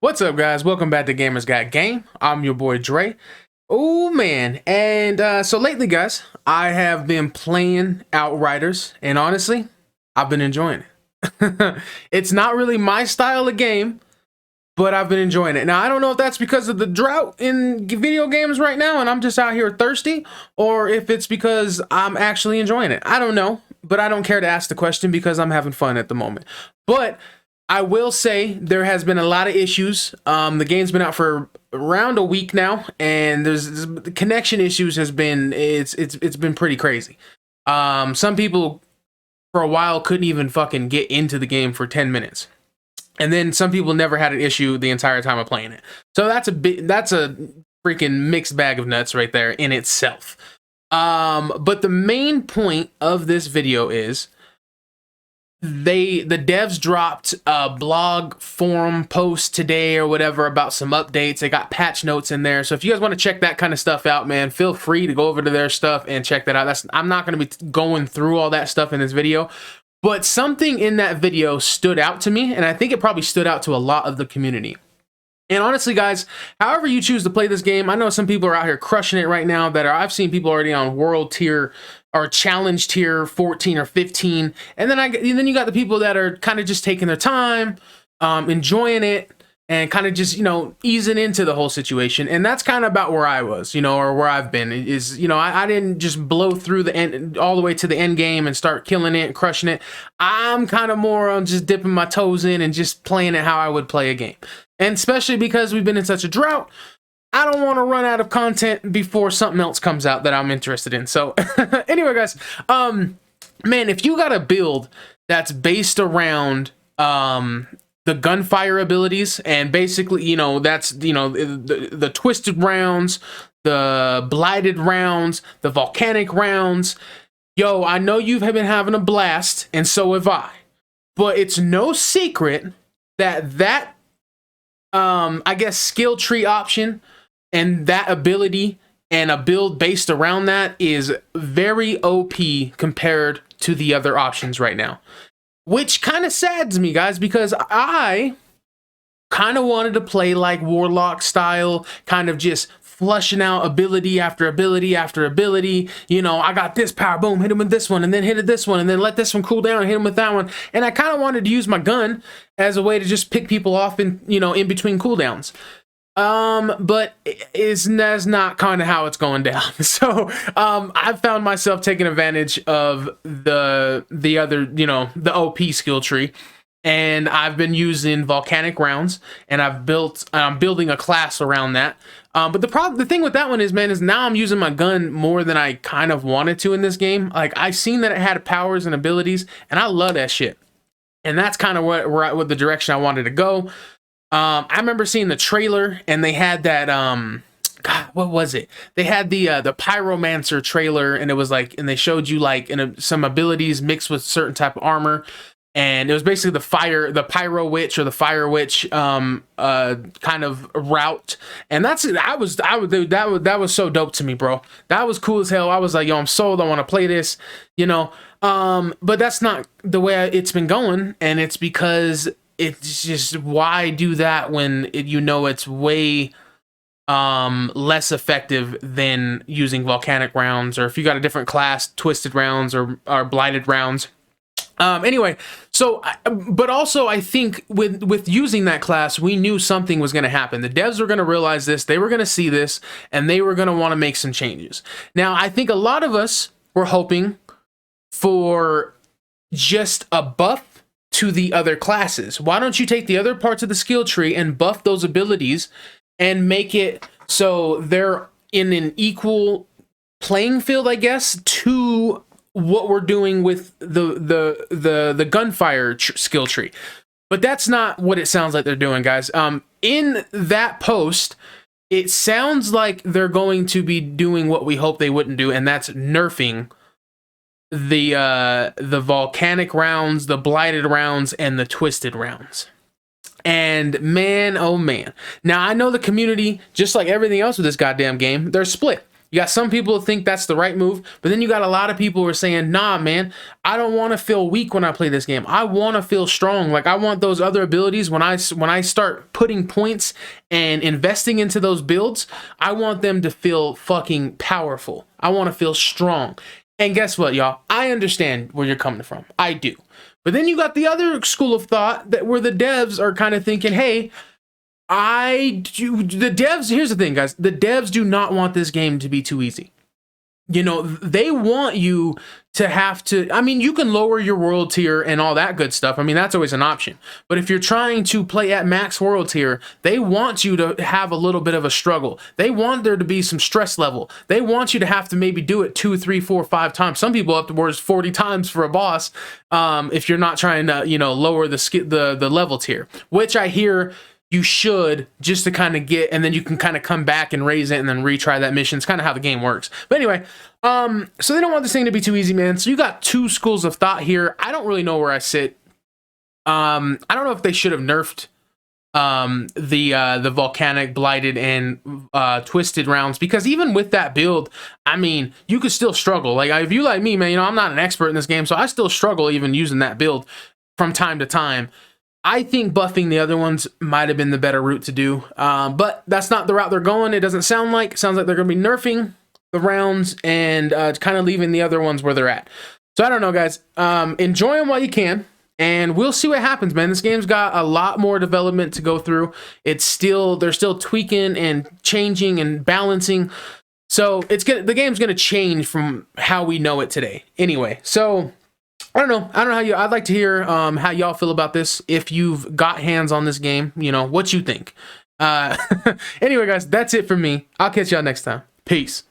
What's up, guys? Welcome back to Gamers Got Game. I'm your boy Dre. Oh man, and so lately, guys, I have been playing Outriders, and honestly, I've been enjoying it. It's not really my style of game, but I've been enjoying it. Now, I don't know if that's because of the drought in video games right now, and I'm just out here thirsty, or if it's because I'm actually enjoying it. I don't know, but I don't care to ask the question because I'm having fun at the moment. But I will say there has been a lot of issues. The game's been out for around a week now, and the connection issues has been it's been pretty crazy. Some people for a while couldn't even fucking get into the game for 10 minutes. And then some people never had an issue the entire time of playing it. So that's a freaking mixed bag of nuts right there in itself. But the main point of this video is the devs dropped a blog forum post today or whatever about some updates. They got patch notes in there. So if you guys want to check that kind of stuff out, man, feel free to go over to their stuff and check that out. I'm not going to be going through all that stuff in this video, but something in that video stood out to me, and I think it probably stood out to a lot of the community. And honestly, guys, however you choose to play this game, I know some people are out here crushing it right now. I've seen people already on world tier or challenge tier 14 or 15, and then you got the people that are kind of just taking their time, enjoying it, and kind of just, easing into the whole situation. And that's kind of about where I was, or where I've been is, I didn't just blow through the end all the way to the end game and start killing it and crushing it. I'm kind of more on just dipping my toes in and just playing it how I would play a game. And especially because we've been in such a drought, I don't want to run out of content before something else comes out that I'm interested in. So anyway, guys, man, if you got a build that's based around the gunfire abilities, and basically, that's, the twisted rounds, the blighted rounds, the volcanic rounds, yo, I know you've been having a blast, and so have I. But it's no secret that I guess skill tree option and that ability and a build based around that is very OP compared to the other options right now. Which kind of saddens me, guys, because I kind of wanted to play like Warlock style, kind of just flushing out ability after ability after ability. I got this power, boom, hit him with this one, and then hit this one, and then let this one cool down and hit him with that one. And I kind of wanted to use my gun as a way to just pick people off in between cooldowns. But that's not kind of how it's going down. So I've found myself taking advantage of the other, the OP skill tree, and I've been using volcanic rounds, and I'm building a class around that. But the thing with that one is, man, is now I'm using my gun more than I kind of wanted to in this game. Like, I seen that it had powers and abilities, and I love that shit. And that's kind of what the direction I wanted to go. I remember seeing the trailer, and they had that, God, what was it? They had the Pyromancer trailer, and it was like, and they showed you like some abilities mixed with certain type of armor, and it was basically the Pyro Witch or the Fire Witch, kind of route, and that was so dope to me, bro. That was cool as hell. I was like, yo, I'm sold. I want to play this, but that's not the way it's been going, and it's because it's just, why do that when it's way less effective than using volcanic rounds, or if you got a different class, twisted rounds or blighted rounds. Anyway, so but also I think with using that class, we knew something was going to happen. The devs were going to realize this, they were going to see this, and they were going to want to make some changes. Now, I think a lot of us were hoping for just a buff to the other classes. Why don't you take the other parts of the skill tree and buff those abilities and make it so they're in an equal playing field, I guess, to what we're doing with the gunfire skill tree. But that's not what it sounds like they're doing, guys. In that post, it sounds like they're going to be doing what we hope they wouldn't do, and that's nerfing the volcanic rounds, the blighted rounds, and the twisted rounds. And man, oh man. Now, I know the community, just like everything else with this goddamn game, they're split. You got some people who think that's the right move, but then you got a lot of people who are saying, nah, man, I don't want to feel weak when I play this game. I want to feel strong. Like, I want those other abilities when I start putting points and investing into those builds, I want them to feel fucking powerful. I want to feel strong. And guess what, y'all? I understand where you're coming from. I do. But then you got the other school of thought that where the devs are kind of thinking, hey, the devs, here's the thing, guys. The devs do not want this game to be too easy. You know, they want you to have to, I mean, you can lower your world tier and all that good stuff. I mean, that's always an option. But if you're trying to play at max world tier, they want you to have a little bit of a struggle. They want there to be some stress level. They want you to have to maybe do it 2, 3, 4, 5 times. Some people upwards 40 times for a boss. If you're not trying to, you know, lower the level tier, which I hear you should, just to kind of get, and then you can kind of come back and raise it and then retry that mission. It's kind of how the game works. But anyway, so they don't want this thing to be too easy, man. So you got two schools of thought here. I don't really know where I sit. I don't know if they should have nerfed the volcanic, blighted, and twisted rounds, because even with that build, I mean, you could still struggle. Like, if you like me, man, you know, I'm not an expert in this game, so I still struggle even using that build from time to time. I think buffing the other ones might have been the better route to do, but that's not the route they're going. It doesn't sound like. It sounds like they're going to be nerfing the rounds and kind of leaving the other ones where they're at. So I don't know, guys. Enjoy them while you can, and we'll see what happens, man. This game's got a lot more development to go through. They're still tweaking and changing and balancing. So the game's going to change from how we know it today. Anyway, so I don't know how I'd like to hear how y'all feel about this. If you've got hands on this game, you know, what you think. Anyway, guys, that's it for me. I'll catch y'all next time. Peace.